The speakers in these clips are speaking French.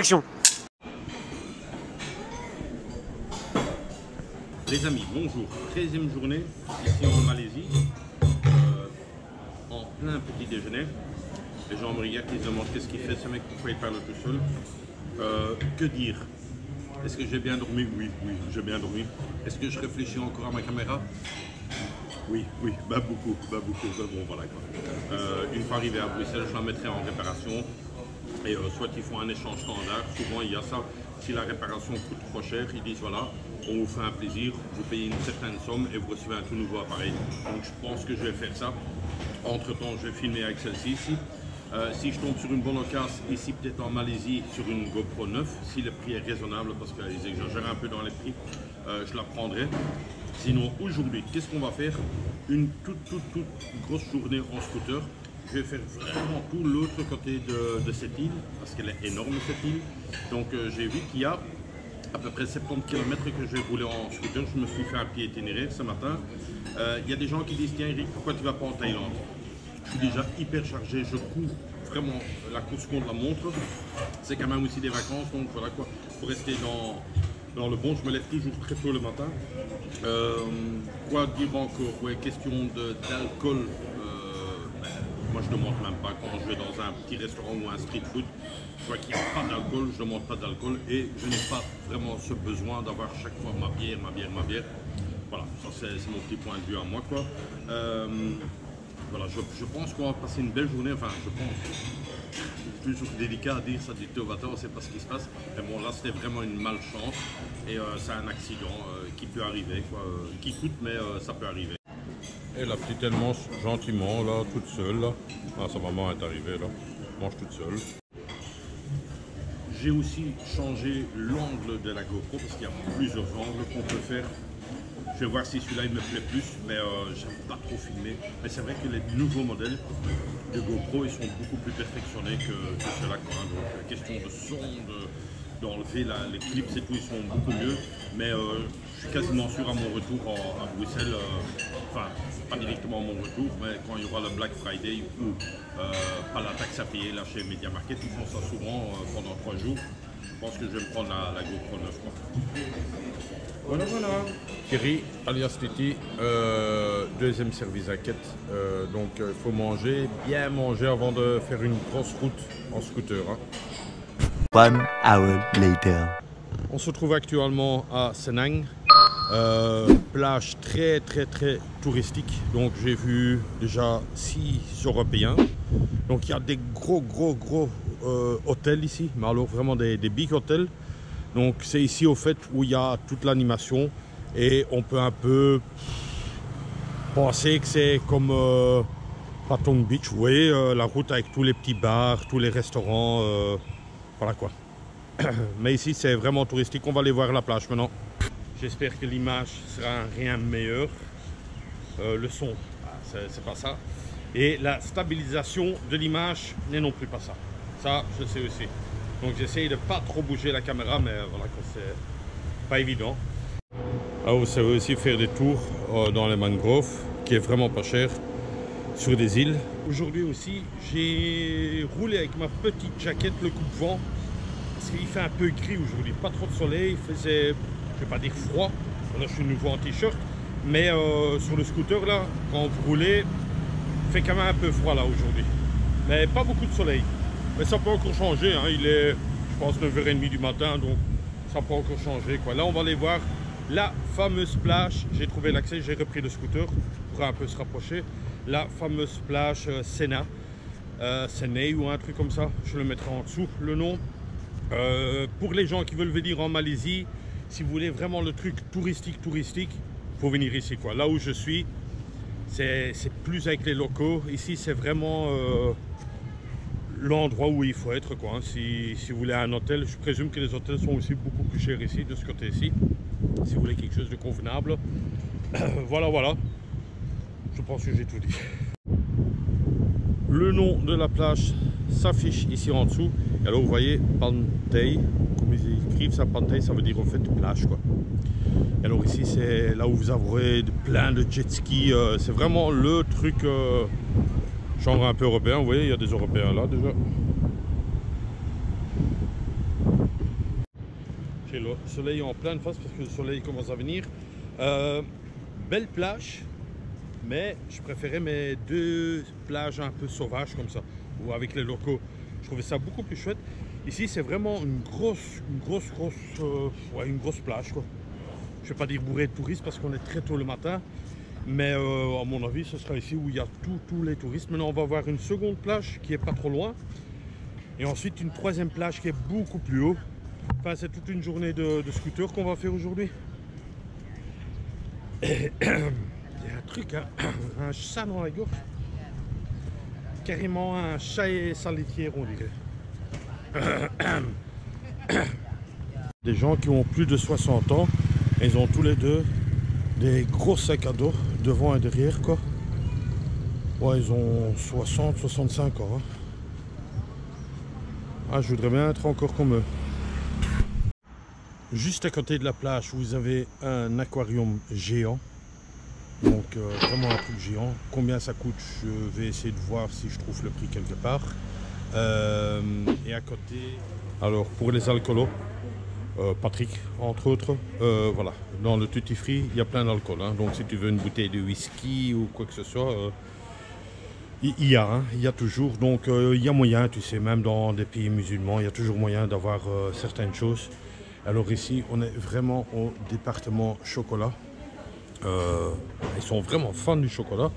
Action. Les amis, bonjour. 13e journée ici en Malaisie, en plein petit déjeuner. Les gens me regardent, ils se demandent qu'est-ce qu'il fait ce mec, pourquoi il parle tout seul. Que dire? Est-ce que j'ai bien dormi? Oui, j'ai bien dormi. Est-ce que je réfléchis encore à ma caméra? Oui, beaucoup, bon voilà quoi. Une fois arrivé à Bruxelles, je la mettrai en réparation. Et soit ils font un échange standard, souvent il y a ça. Si la réparation coûte trop cher, ils disent voilà, on vous fait un plaisir, vous payez une certaine somme et vous recevez un tout nouveau appareil. Donc je pense que je vais faire ça. Entre temps, je vais filmer avec celle-ci ici. Si je tombe sur une bonne occasion, ici peut-être en Malaisie, sur une GoPro 9, si le prix est raisonnable, parce qu'ils exagèrent un peu dans les prix, je la prendrai. Sinon, aujourd'hui, qu'est-ce qu'on va faire? Une toute grosse journée en scooter. Je vais faire vraiment tout l'autre côté de cette île, parce qu'elle est énorme cette île. Donc j'ai vu qu'il y a à peu près 70 km que je vais rouler en scooter. Je me suis fait un petit itinéraire ce matin. Il y a des gens qui disent, tiens Eric, pourquoi tu ne vas pas en Thaïlande? Je suis déjà hyper chargé, je cours vraiment la course contre la montre. C'est quand même aussi des vacances, donc voilà quoi, pour rester dans le bon, je me lève toujours très tôt le matin. Quoi dire encore? Ouais, question d'alcool. Moi je ne demande même pas quand je vais dans un petit restaurant ou un street food. Je vois qu'il n'y a pas d'alcool, je ne demande pas d'alcool et je n'ai pas vraiment ce besoin d'avoir chaque fois ma bière. Voilà, ça c'est mon petit point de vue à moi quoi. Voilà, je pense qu'on va passer une belle journée, enfin je pense. C'est toujours délicat à dire ça du tout au bateau, on ne sait pas ce qui se passe. Mais bon là c'était vraiment une malchance et c'est un accident qui peut arriver, quoi, qui coûte mais ça peut arriver. Et la petite elle mange gentiment là, toute seule là. Ah, sa maman est arrivée là, mange toute seule. J'ai aussi changé l'angle de la GoPro parce qu'il y a plusieurs angles qu'on peut faire. Je vais voir si celui-là il me plaît plus, mais j'aime pas trop filmer. Mais c'est vrai que les nouveaux modèles de GoPro ils sont beaucoup plus perfectionnés que ceux-là. Donc question de son, d'enlever les clips et tout, ils sont beaucoup mieux. Mais je suis quasiment sûr à mon retour à Bruxelles, enfin pas directement à mon retour, mais quand il y aura le Black Friday ou pas la taxe à payer là chez Media Market, ils font ça souvent pendant 3 jours. Je pense que je vais me prendre la GoPro 9 quoi. Voilà. Thierry, alias Titi, deuxième service à quête. Donc il faut manger, bien manger avant de faire une grosse route en scooter. Hein. 1 hour later. On se trouve actuellement à Senang, plage très touristique. Donc j'ai vu déjà 6 Européens. Donc il y a des gros hôtels ici, mais alors vraiment des big hôtels. Donc c'est ici au fait où il y a toute l'animation et on peut un peu penser que c'est comme Patong Beach, vous voyez la route avec tous les petits bars, tous les restaurants, voilà quoi. Mais ici c'est vraiment touristique, on va aller voir la plage maintenant. J'espère que l'image sera rien meilleur, le son, c'est pas ça. Et la stabilisation de l'image n'est non plus pas ça, ça je sais aussi. Donc j'essaye de pas trop bouger la caméra, mais voilà, c'est pas évident. Ah, vous savez aussi faire des tours dans les mangroves, qui est vraiment pas cher, sur des îles. Aujourd'hui aussi, j'ai roulé avec ma petite jaquette, le coupe-vent, parce qu'il fait un peu gris aujourd'hui, pas trop de soleil, il faisait, je vais pas dire froid, là je suis nouveau en t-shirt, mais sur le scooter là, quand vous roulez, il fait quand même un peu froid là aujourd'hui, mais pas beaucoup de soleil. Mais ça peut encore changer, hein. Il est, je pense, 9h30 du matin, donc ça peut encore changer, quoi. Là, on va aller voir la fameuse plage. J'ai trouvé l'accès, j'ai repris le scooter pour un peu se rapprocher. La fameuse plage Sena, Senei ou un truc comme ça. Je le mettrai en dessous, le nom. Pour les gens qui veulent venir en Malaisie, si vous voulez vraiment le truc touristique, il faut venir ici, quoi. Là où je suis, c'est plus avec les locaux. Ici, c'est vraiment... l'endroit où il faut être quoi. Si vous voulez un hôtel, je présume que les hôtels sont aussi beaucoup plus chers ici, de ce côté-ci, si vous voulez quelque chose de convenable. Voilà, je pense que j'ai tout dit. Le nom de la plage s'affiche ici en dessous, et alors vous voyez Pantai, comme ils écrivent ça, Pantai, ça veut dire en fait plage quoi. Et alors ici c'est là où vous aurez plein de jet ski, c'est vraiment le truc genre un peu européen. Vous voyez, il y a des Européens là déjà. J'ai le soleil en pleine face parce que le soleil commence à venir. Belle plage, mais je préférais mes 2 plages un peu sauvages comme ça, ou avec les locaux. Je trouvais ça beaucoup plus chouette. Ici, c'est vraiment une grosse plage, quoi. Je vais pas dire bourré de touristes parce qu'on est très tôt le matin, mais à mon avis, ce sera ici où il y a tous les touristes. Maintenant, on va voir une seconde plage qui est pas trop loin, et ensuite une 3e plage qui est beaucoup plus haut. Enfin, c'est toute une journée de scooter qu'on va faire aujourd'hui. Il y a un truc, hein, un chat dans la gorge. Carrément un chat et sa laitière, on dirait. Des gens qui ont plus de 60 ans, ils ont tous les deux des gros sacs à dos devant et derrière, quoi. Ouais, ils ont 60, 65 ans. Hein. Ah, je voudrais bien être encore comme eux. Juste à côté de la plage, vous avez un aquarium géant. Donc vraiment un truc géant. Combien ça coûte? Je vais essayer de voir si je trouve le prix quelque part. Et à côté, alors pour les alcoolos, Patrick entre autres, voilà, dans le Tutti Free il y a plein d'alcool, hein. Donc si tu veux une bouteille de whisky ou quoi que ce soit, il y a toujours. Donc il y a moyen, tu sais, même dans des pays musulmans, il y a toujours moyen d'avoir certaines choses. Alors ici, on est vraiment au département chocolat. Ils sont vraiment fans du chocolat.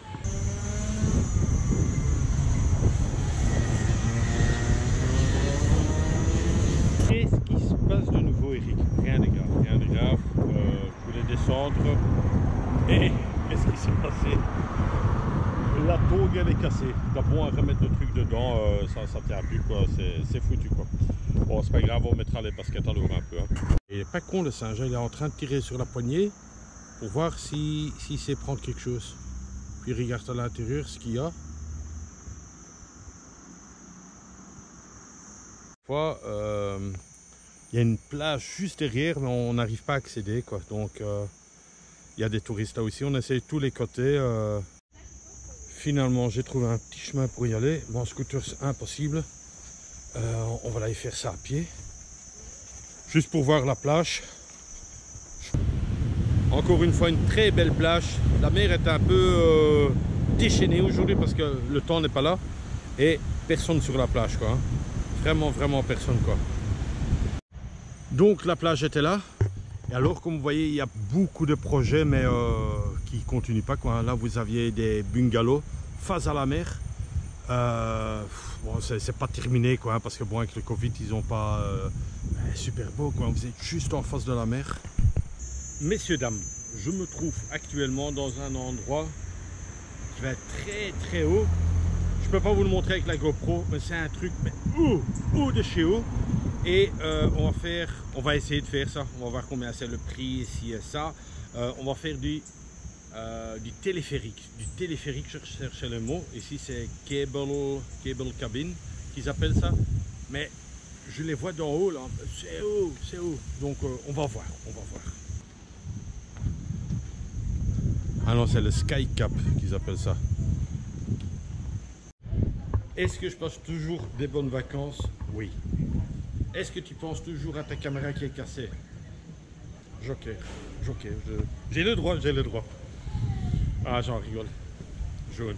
Qu'est-ce qui se passe de nouveau, Eric? Rien de grave, rien de grave. Je voulais descendre. Et qu'est-ce qui s'est passé? La tôle, elle est cassée. T'as beau à remettre le truc dedans, ça tient plus, quoi. C'est foutu, quoi. Bon, c'est pas grave, on mettra les baskets à l'eau un peu. Hein. Il est pas con, le singe, il est en train de tirer sur la poignée pour voir s'il sait prendre quelque chose. Puis regarde à l'intérieur ce qu'il y a. Il y a une plage juste derrière, mais on n'arrive pas à accéder, quoi. Donc il y a des touristes là aussi, on essaye tous les côtés. Finalement, j'ai trouvé un petit chemin pour y aller. Mon scooter, c'est impossible. On va aller faire ça à pied. Juste pour voir la plage. Encore une fois, une très belle plage. La mer est un peu déchaînée aujourd'hui parce que le temps n'est pas là. Et personne sur la plage, quoi. Hein. Vraiment personne, quoi. Donc la plage était là. Et alors, comme vous voyez, il y a beaucoup de projets, mais qui ne continuent pas, quoi. Là, vous aviez des bungalows face à la mer. Bon, c'est pas terminé, quoi, hein, parce que bon, avec le Covid, ils n'ont pas super beau, quoi. Vous êtes juste en face de la mer. Messieurs, dames, je me trouve actuellement dans un endroit qui va être très haut. Je peux pas vous le montrer avec la GoPro, mais c'est un truc haut de chez haut. Et on va essayer de faire ça. On va voir combien c'est le prix ici et ça. On va faire du téléphérique. Du téléphérique, je cherchais le mot. Ici, c'est cable cabin qu'ils appellent ça. Mais je les vois d'en haut, là. C'est haut, c'est haut. Donc, on va voir. Ah non, c'est le Sky Cap qu'ils appellent ça. Est-ce que je passe toujours des bonnes vacances? Oui. Est-ce que tu penses toujours à ta caméra qui est cassée? Joker, j'ai le droit. Ah, j'en rigole. Jaune.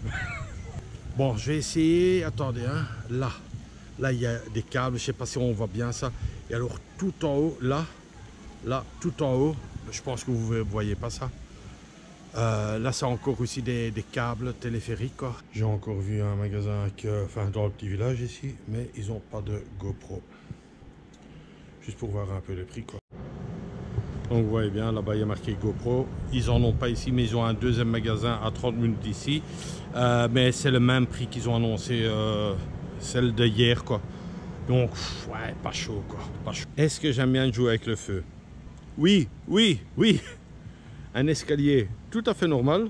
Bon, je vais essayer. Attendez, hein. Là, il y a des câbles. Je sais pas si on voit bien ça. Et alors, tout en haut, là, tout en haut, je pense que vous ne voyez pas ça. Là, c'est encore aussi des câbles téléphériques, quoi. J'ai encore vu un magasin dans le petit village ici, mais ils n'ont pas de GoPro. Juste pour voir un peu le prix, quoi. Donc vous voyez bien, là-bas il y a marqué GoPro. Ils en ont pas ici, mais ils ont un deuxième magasin à 30 minutes d'ici. Mais c'est le même prix qu'ils ont annoncé, celle de hier, quoi. Donc, ouais, pas chaud, quoi. Pas chaud. Est-ce que j'aime bien jouer avec le feu? Oui. Un escalier tout à fait normal.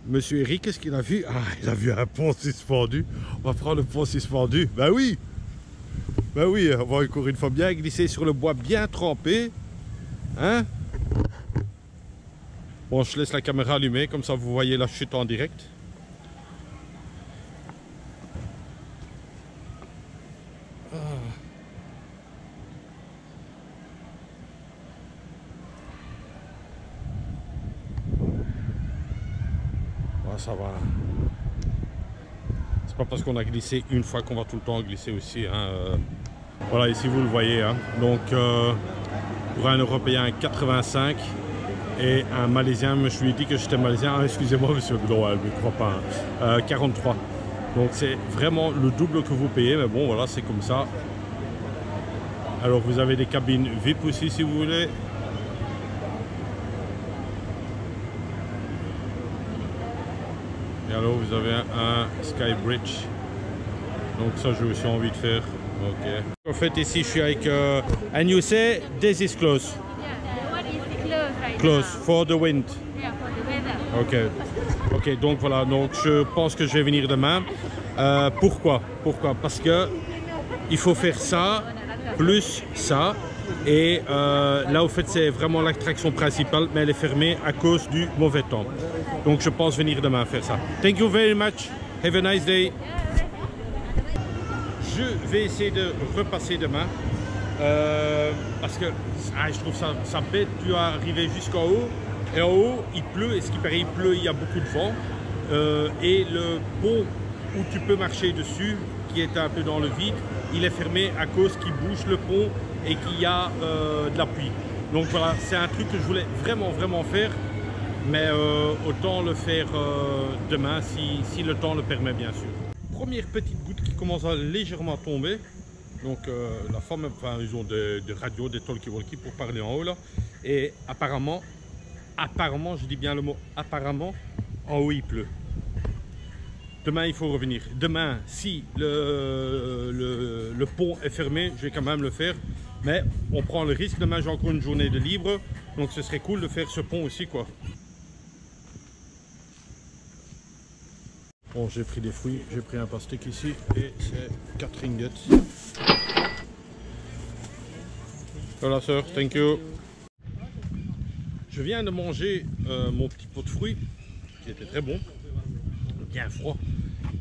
Monsieur Eric, qu'est-ce qu'il a vu? Ah, il a vu un pont suspendu. On va prendre le pont suspendu. Ben oui, on va encore une fois bien glisser sur le bois bien trempé. Hein? Bon, je laisse la caméra allumée, comme ça vous voyez la chute en direct. ça va. C'est pas parce qu'on a glissé une fois qu'on va tout le temps glisser aussi. Hein. Voilà, ici vous le voyez. Hein. Donc pour un Européen 85 et un Malaisien, je lui ai dit que j'étais Malaisien. Ah, excusez-moi monsieur, non, elle ne me croit pas. Hein. 43. Donc c'est vraiment le double que vous payez, mais bon voilà, c'est comme ça. Alors vous avez des cabines VIP aussi si vous voulez. Et alors vous avez un Sky Bridge. Donc ça j'ai aussi envie de faire. Ok. En fait ici je suis avec and you say this is close. Yeah, one is close right Close now. for the wind. Yeah, for the weather. Ok. Ok, donc voilà, donc je pense que je vais venir demain. Pourquoi? Parce que il faut faire ça plus ça. Et là au fait c'est vraiment l'attraction principale, mais elle est fermée à cause du mauvais temps. Donc je pense venir demain faire ça. Thank you very much. Have a nice day. Je vais essayer de repasser demain. Parce que je trouve ça bête, tu dois arriver jusqu'en haut. Et en haut il pleut, et ce qui paraît il pleut, il y a beaucoup de vent. Et le pont où tu peux marcher dessus, qui est un peu dans le vide, il est fermé à cause qu'il bouge le pont et qu'il y a de la pluie. Donc voilà, c'est un truc que je voulais vraiment faire, mais autant le faire demain si le temps le permet bien sûr. Première petite goutte qui commence à légèrement tomber. Donc la forme, enfin ils ont des radios, des talkie-walkie pour parler en haut là. Et apparemment, je dis bien le mot apparemment, en haut il pleut. Demain il faut revenir. Demain si le pont est fermé, je vais quand même le faire. Mais on prend le risque, demain j'ai encore une journée de libre. Donc ce serait cool de faire ce pont aussi quoi. Bon, j'ai pris des fruits, j'ai pris un pastèque ici et c'est 4 ringgits. Voilà sœur, thank you. Je viens de manger mon petit pot de fruits qui était très bon, bien froid.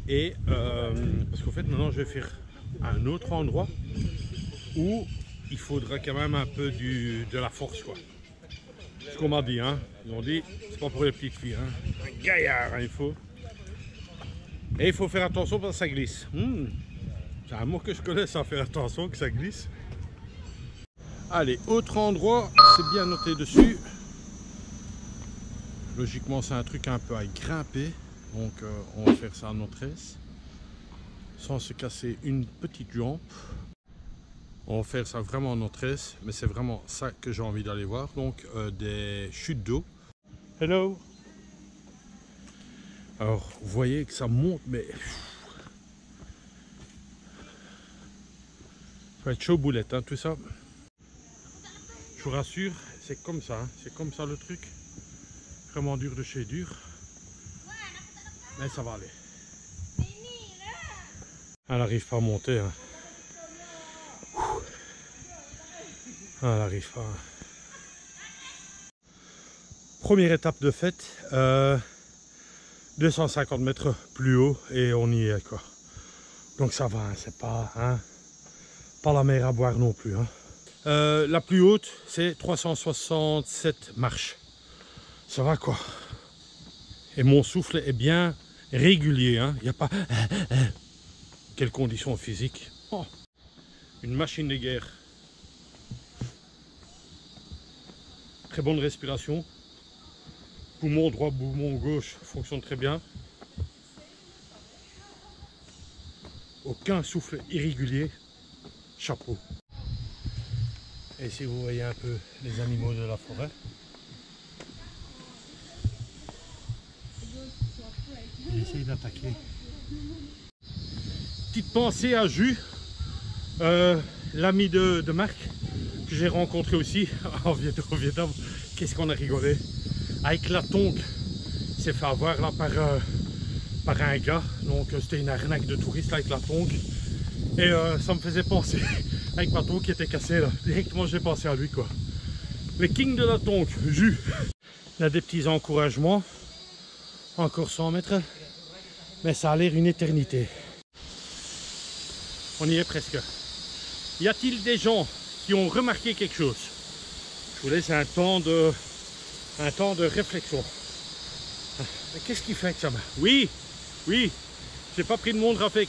Et parce qu'en fait maintenant je vais faire un autre endroit où il faudra quand même un peu de la force quoi. Ce qu'on m'a dit, hein. Ils ont dit c'est pas pour les petites filles, hein. Un gaillard hein, il faut. Et il faut faire attention parce que ça glisse. C'est un mot que je connais, ça, faire attention que ça glisse. Allez, autre endroit, c'est bien noté dessus. Logiquement, c'est un truc un peu à grimper. Donc, on va faire ça à notre aise. Sans se casser une petite jambe. On va faire ça vraiment à notre aise. Mais c'est vraiment ça que j'ai envie d'aller voir. Donc, des chutes d'eau. Hello! Alors, vous voyez que ça monte, mais ça va être chaud boulette, hein, tout ça. Je vous rassure, c'est comme ça, hein, c'est comme ça le truc. Vraiment dur de chez dur. Mais ça va aller. Elle n'arrive pas à monter. Hein. Elle n'arrive pas. Première étape de fête. 250 mètres plus haut et on y est quoi. Donc ça va, hein, c'est pas, hein, pas la mer à boire non plus. Hein. La plus haute c'est 367 marches. Ça va quoi. Et mon souffle est bien régulier. Hein. Il n'y a pas... Quelles conditions physiques. Oh. Une machine de guerre. Très bonne respiration. Poumon droit, poumon gauche fonctionne très bien. Aucun souffle irrégulier. Chapeau. Et si vous voyez un peu les animaux de la forêt. Il essaye d'attaquer. Petite pensée à Jus, l'ami de Marc, que j'ai rencontré aussi au Vietnam. Qu'est-ce qu'on a rigolé. Avec la tongue, il s'est fait avoir là par un gars. Donc c'était une arnaque de touristes avec la tongue. Et ça me faisait penser, avec ma tongue qui était cassée là. Directement j'ai pensé à lui quoi. Le king de la tongue, Jus. Il a des petits encouragements. Encore 100 mètres. Mais ça a l'air une éternité. On y est presque. Y a-t-il des gens qui ont remarqué quelque chose? Je vous laisse un temps de réflexion. Mais qu'est-ce qu'il fait avec sa main? Oui, oui, j'ai pas pris de montre avec.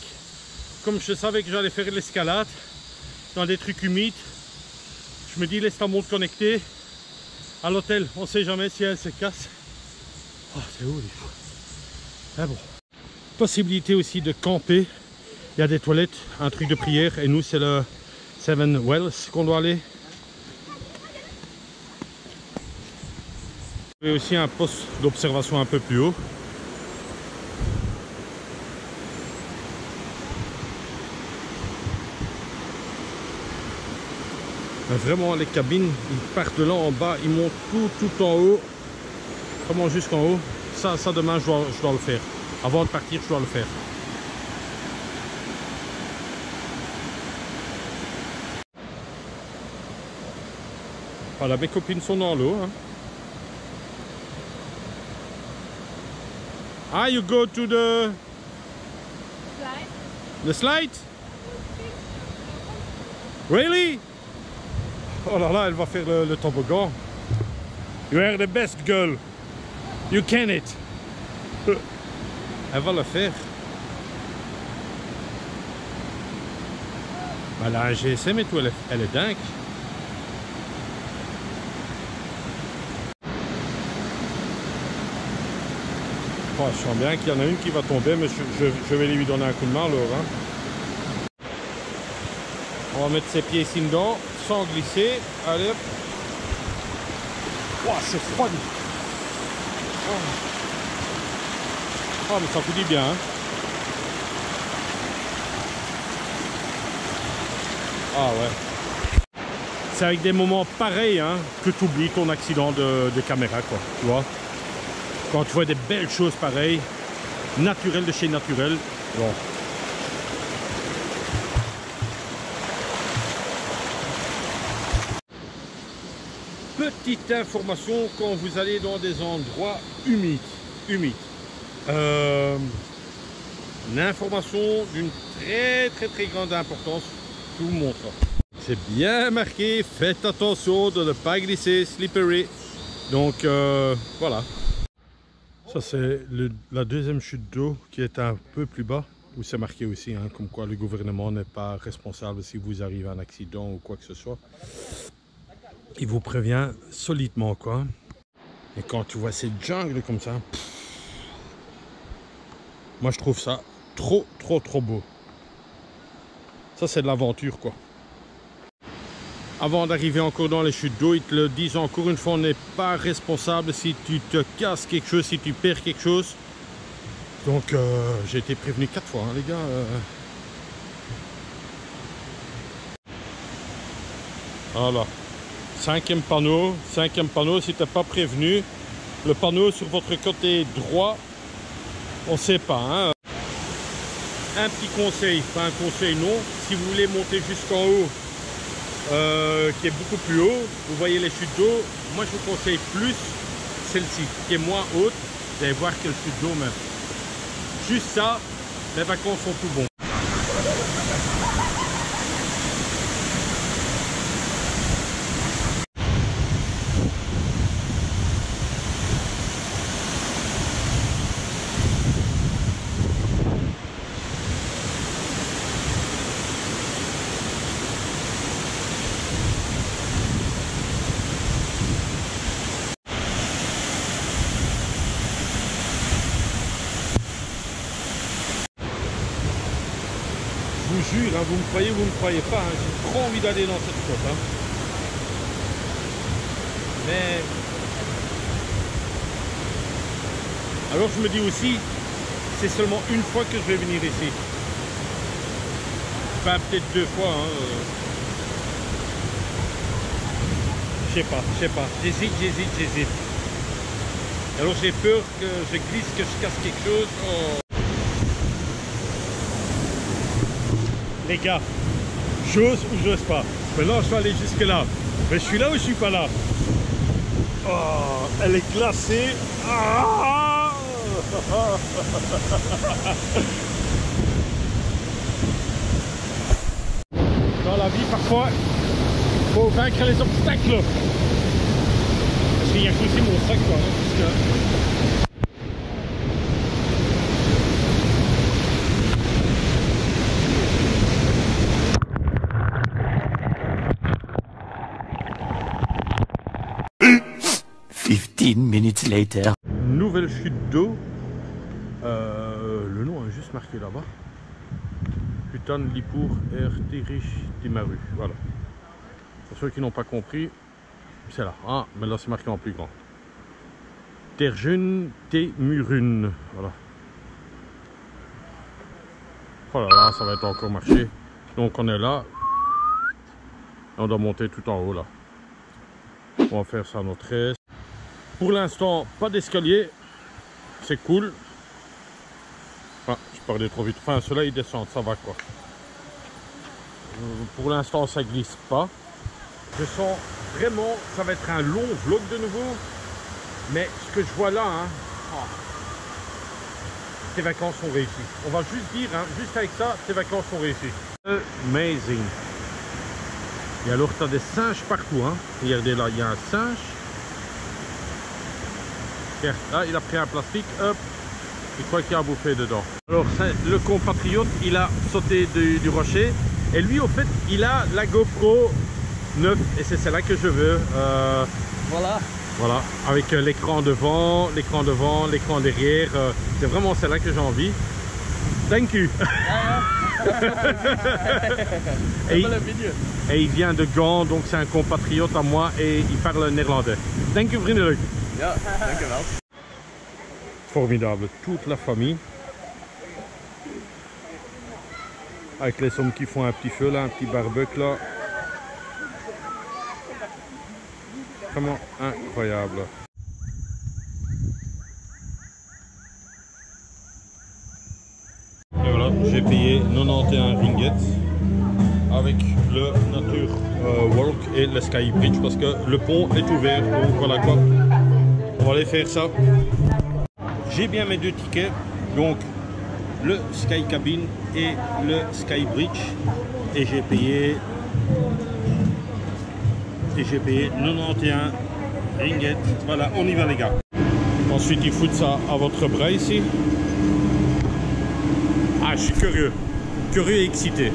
Comme je savais que j'allais faire de l'escalade dans des trucs humides, je me dis laisse ta montre connectée à l'hôtel. On sait jamais si elle se casse. Oh, c'est où les fous. Ah bon. Possibilité aussi de camper. Il y a des toilettes, un truc de prière. Et nous, c'est le Seven Wells qu'on doit aller. Il y a aussi un poste d'observation un peu plus haut. Mais vraiment, les cabines, ils partent de là en bas, ils montent tout en haut. Vraiment jusqu'en haut. Ça demain, je dois le faire. Avant de partir, je dois le faire. Voilà, mes copines sont dans l'eau. Hein. Ah, you go to the Slide. the slide? Really? Oh là là, elle va faire le toboggan. You are the best girl. You can it. Elle va le faire. Elle a un GSM et tout, elle est dingue. Oh, je sens bien qu'il y en a une qui va tomber, mais je vais lui donner un coup de main alors. Hein. On va mettre ses pieds ici dedans, sans glisser. Allez hop. Oh, c'est froid. Oh, mais ça fait du bien. Hein. Ah ouais. C'est avec des moments pareils hein, que tu oublies ton accident de caméra, quoi. Tu vois? Quand tu vois des belles choses pareilles, naturelles de chez naturel, bon. Petite information quand vous allez dans des endroits humides. Une information d'une très grande importance, je vous montre. C'est bien marqué, faites attention de ne pas glisser, slippery. Donc voilà. Ça c'est la deuxième chute d'eau qui est un peu plus bas, où c'est marqué aussi, hein, comme quoi le gouvernement n'est pas responsable si vous arrivez à un accident ou quoi que ce soit. Il vous prévient solidement quoi. Et quand tu vois ces jungles comme ça, moi je trouve ça trop beau. Ça c'est de l'aventure quoi. Avant d'arriver encore dans les chutes d'eau, ils te le disent encore une fois, on n'est pas responsable si tu te casses quelque chose, si tu perds quelque chose. Donc j'ai été prévenu 4 fois, hein, les gars. Voilà. Cinquième panneau, si tu n'es pas prévenu, le panneau sur votre côté droit, on ne sait pas. Hein. Un petit conseil, pas un conseil non, si vous voulez monter jusqu'en haut, qui est beaucoup plus haut, vous voyez les chutes d'eau, moi je vous conseille plus celle-ci, qui est moins haute, vous allez voir quelle chute d'eau même. Juste ça, les vacances sont tout bons. Je vous jure, hein, vous me croyez ou vous ne me croyez pas, hein, j'ai trop envie d'aller dans cette côte. Hein. Mais... alors je me dis aussi, c'est seulement une fois que je vais venir ici. Enfin peut-être 2 fois. Hein, je sais pas. J'hésite. Alors j'ai peur que je glisse, que je casse quelque chose. Oh. Les gars, j'ose ou j'ose pas. Maintenant je vais aller jusque là. Mais je suis là ou je suis pas là? Oh, elle est glacée. Ah. Dans la vie parfois, il faut vaincre les obstacles. Parce qu'il y a aussi mon sac quoi. Hein, 15 minutes later. Nouvelle chute d'eau. Le nom est juste marqué là-bas. Putain Lipour Ertirich Timaru. Voilà. Pour ceux qui n'ont pas compris, c'est là. Ah, mais là c'est marqué en plus grand. Terjun Temurun. Voilà. Oh là là, ça va être encore marché. Donc on est là. On doit monter tout en haut là. On va faire ça à notre aise. Pour l'instant, pas d'escalier. C'est cool. Ah, je parlais trop vite. Enfin, ceux-là, ils descendent, ça va quoi. Pour l'instant, ça glisse pas. Je sens vraiment, ça va être un long vlog de nouveau. Mais ce que je vois là, hein, oh, tes vacances sont réussies. On va juste dire, hein, juste avec ça, tes vacances sont réussies. Amazing. Et alors, tu as des singes partout. Hein. Regardez là, il y a un singe. Regarde, là, il a pris un plastique, hop. Je crois qu'il a bouffé dedans. Alors, le compatriote, il a sauté du rocher. Et lui, au fait, il a la GoPro 9. Et c'est celle-là que je veux. Voilà. Voilà, avec l'écran devant, l'écran derrière. C'est vraiment celle-là que j'ai envie. Thank you. et il vient de Gand, donc c'est un compatriote à moi et il parle néerlandais. Thank you, vriendelijk. Ja, dankjewel. Formidable, toute la famille. Avec les hommes qui font un petit feu là, un petit barbecue là. Vraiment incroyable. Et voilà, j'ai payé 91 ringgits avec le Nature Walk et le Sky Bridge parce que le pont est ouvert, donc voilà quoi. On va aller faire ça. J'ai bien mes 2 tickets, donc le Sky Cabin et le Sky Bridge, et j'ai payé 91 ringgits. Voilà, on y va les gars. Ensuite ils foutent ça à votre bras ici. Ah, je suis curieux et excité.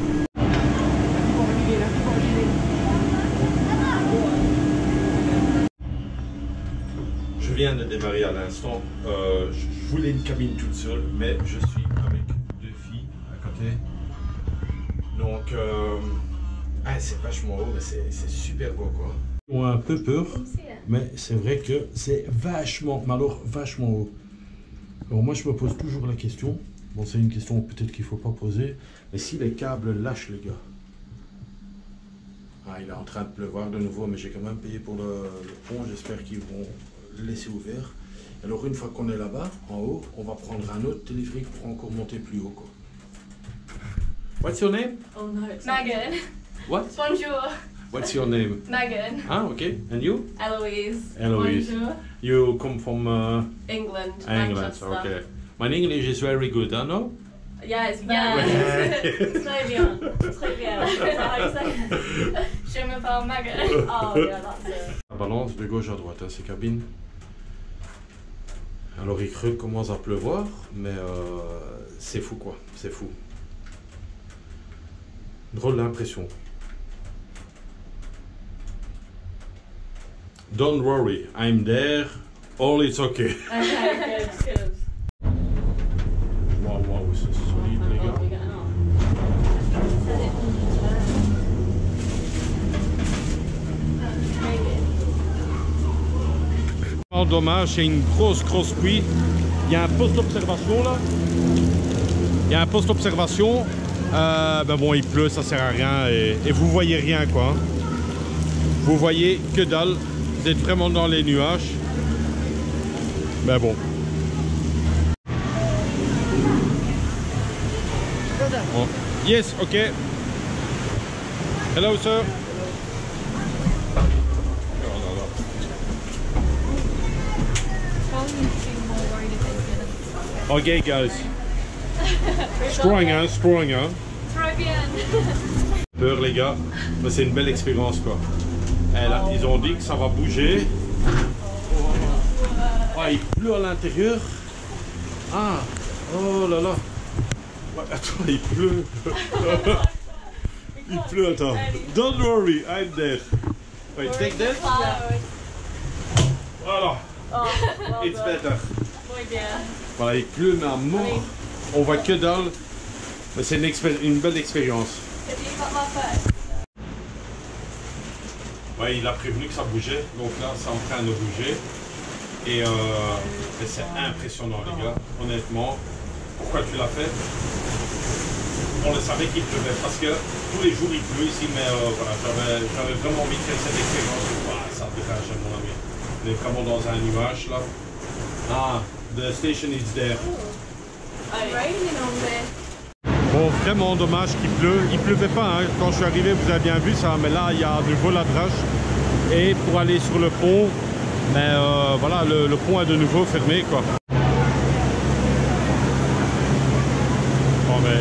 Je viens de démarrer à l'instant. Je voulais une cabine toute seule, mais je suis avec 2 filles à côté. Donc, c'est vachement haut, mais c'est super beau quoi. On a un peu peur, mais c'est vrai que c'est vachement haut. Alors moi je me pose toujours la question. Bon, c'est une question peut-être qu'il ne faut pas poser, mais si les câbles lâchent les gars. Ah, il est en train de pleuvoir de nouveau, mais j'ai quand même payé pour le pont, j'espère qu'ils vont le laisser ouvert. Alors une fois qu'on est là-bas, en haut, on va prendre un autre téléphérique pour encore monter plus haut quoi. What's your name? Oh no, it's Megan. What? Bonjour. What's your name? Megan. Ah, okay. And you? Eloise. Eloise. Bonjour. You come from England. England, Manchester. okay. My English is very good, I know. Yeah, it's very Très bien. Très bien. Je m'appelle Megan. Oh yeah, that's it. La balance de gauche à droite, hein, ces cabines. Alors il recommence à pleuvoir, mais c'est fou quoi, c'est fou. Drôle d'impression. Don't worry, I'm there, all is okay. Okay, good. Waouh, c'est solide les gars. Dommage, c'est une grosse pluie. Il y a un poste d'observation là. Il y a un poste d'observation. Ben bon, il pleut, ça sert à rien et vous voyez rien quoi. Vous voyez que dalle. Vous êtes vraiment dans les nuages. Ben bon. Oh. Yes, okay. Hello, sir. Okay, guys. Strong, hein, strong, hein. Très bien. Peur, les gars, mais c'est une belle expérience, quoi. Et là, ils ont dit que ça va bouger. Oh, il pleut à l'intérieur. Ah, oh là là. Ouais, attends, il pleut. Il pleut, attends. Don't worry, I'm there. Wait, take that. Voilà. Oh, well It's done. better. Muy bien. Voilà, il pleut à mort. Oui. On voit que dalle. Mais c'est une belle expérience. Have you got my phone? Ouais, il a prévenu que ça bougeait. Donc là, c'est en train de bouger. Et c'est impressionnant, les gars. Honnêtement. Pourquoi tu l'as fait? On le savait qu'il pleuvait parce que tous les jours il pleut ici, mais voilà, j'avais vraiment envie de faire cette expérience. Wow, ça dérange, mon ami. On est vraiment dans un nuage là. Ah, the station is there. It's raining on there. Bon, vraiment dommage qu'il pleut. Il pleuvait pas, hein. Quand je suis arrivé, vous avez bien vu ça, mais là il y a du voladrage. Et pour aller sur le pont, mais voilà, le pont est de nouveau fermé, quoi. Bon, mais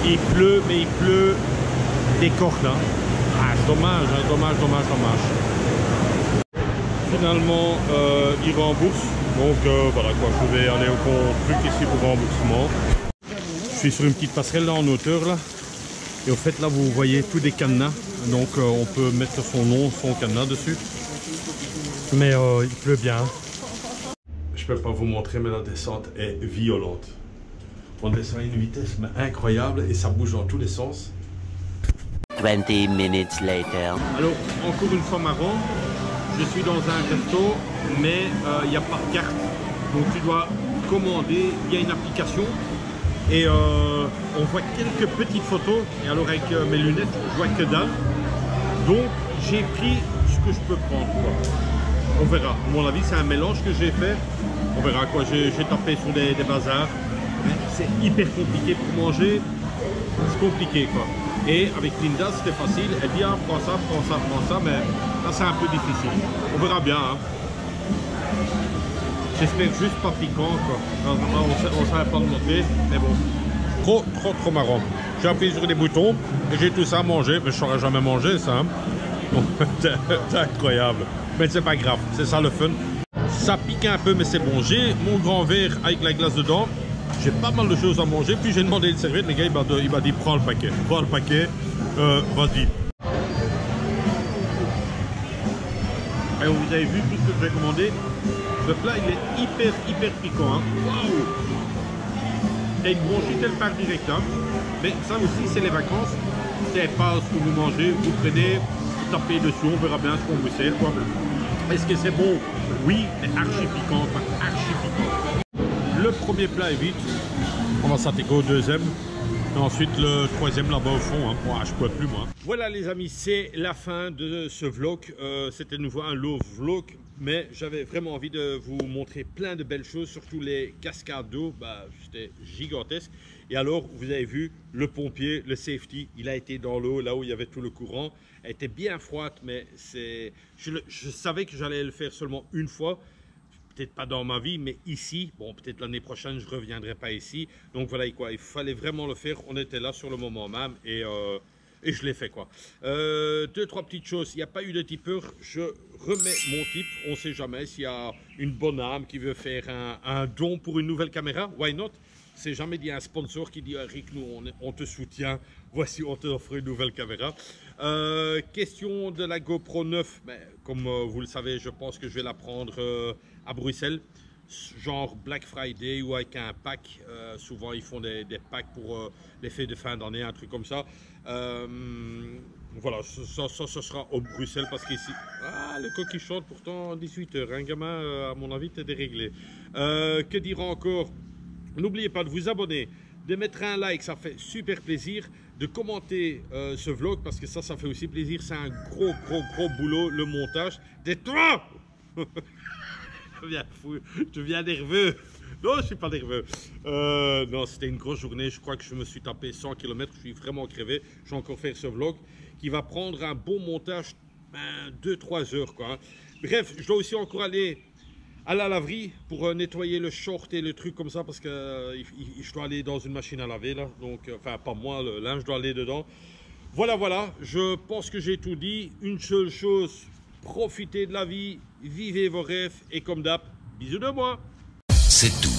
il pleut, mais il pleut des cordes, hein. Ah, c'est dommage, hein, dommage. Finalement, il rembourse. Donc voilà quoi, je vais aller au truc ici pour remboursement. Je suis sur une petite passerelle là en hauteur là. Et au fait là vous voyez tous des cadenas. Donc on peut mettre son nom, son cadenas dessus. Mais il pleut bien. Je peux pas vous montrer mais la descente est violente. On descend à une vitesse mais incroyable et ça bouge dans tous les sens. 20 minutes later. Alors encore une fois marrant. Je suis dans un resto, mais il n'y a pas de carte. Donc tu dois commander via une application. Et on voit quelques petites photos. Et alors avec mes lunettes, je vois que dalle. Donc j'ai pris ce que je peux prendre, quoi. On verra. À mon avis, c'est un mélange que j'ai fait. On verra quoi. J'ai tapé sur des bazars. C'est hyper compliqué pour manger. C'est compliqué, quoi. Et avec Linda, c'était facile. Elle dit, ah, prends ça, mais là, c'est un peu difficile. On verra bien. Hein. J'espère juste pas piquant, quoi. On ne savait pas le montrer, mais bon. Trop marrant. J'ai appuyé sur des boutons et j'ai tout ça à manger, mais je ne saurais jamais manger ça. Hein. C'est incroyable. Mais c'est pas grave, c'est ça le fun. Ça pique un peu, mais c'est bon. J'ai mon grand verre avec la glace dedans. J'ai pas mal de choses à manger, puis j'ai demandé une serviette, les gars, il m'a dit prends le paquet, vas-y. Et vous avez vu tout ce que j'ai commandé. Le plat il est hyper piquant. Hein. Waouh! Et une bronchite elle part direct. Hein. Mais ça aussi c'est les vacances. C'est pas ce que vous mangez, vous prenez, vous tapez dessus, on verra bien ce qu'on vous sert. Est-ce que c'est bon? Oui, mais archi piquant, quoi. Archi piquant. Le premier plat est vite, on va s'attaquer au deuxième, et ensuite le troisième là-bas au fond, hein. Moi, je peux plus moi. Voilà les amis, c'est la fin de ce vlog, c'était de nouveau un low vlog, mais j'avais vraiment envie de vous montrer plein de belles choses, surtout les cascades d'eau, bah, c'était gigantesque. Et alors, vous avez vu, le pompier, le safety, il a été dans l'eau, là où il y avait tout le courant, elle était bien froide, mais je savais que j'allais le faire seulement une fois. Peut-être pas dans ma vie, mais ici, bon, peut-être l'année prochaine, je ne reviendrai pas ici. Donc voilà quoi, il fallait vraiment le faire. On était là sur le moment même et je l'ai fait quoi. Deux, trois petites choses. Il n'y a pas eu de tipeur. Je remets mon tip. On ne sait jamais s'il y a une bonne âme qui veut faire un don pour une nouvelle caméra. Why not? C'est jamais dit un sponsor qui dit Rick, nous on te soutient, voici on te offre une nouvelle caméra. Question de la GoPro 9, ben, comme vous le savez, je pense que je vais la prendre à Bruxelles, genre Black Friday ou avec un pack. Souvent ils font des packs pour les fêtes de fin d'année, un truc comme ça. Voilà, ça sera au Bruxelles parce qu'ici, ah, le coq qui chante pourtant 18h, un gamin à mon avis t'es déréglé. Que dire encore? N'oubliez pas de vous abonner, de mettre un like, ça fait super plaisir, de commenter ce vlog parce que ça fait aussi plaisir. C'est un gros boulot, le montage. Tais-toi! Je deviens fou, je deviens nerveux. Non, je ne suis pas nerveux. Non, c'était une grosse journée. Je crois que je me suis tapé 100 km. Je suis vraiment crevé. Je vais encore faire ce vlog qui va prendre un bon montage, 2-3 heures, quoi, hein. Bref, je dois aussi encore aller à la laverie pour nettoyer le short et le truc comme ça parce que je dois aller dans une machine à laver là, donc enfin pas moi, le linge doit aller dedans. Voilà, je pense que j'ai tout dit. Une seule chose, profitez de la vie, vivez vos rêves et comme d'hab, bisous de moi. C'est tout.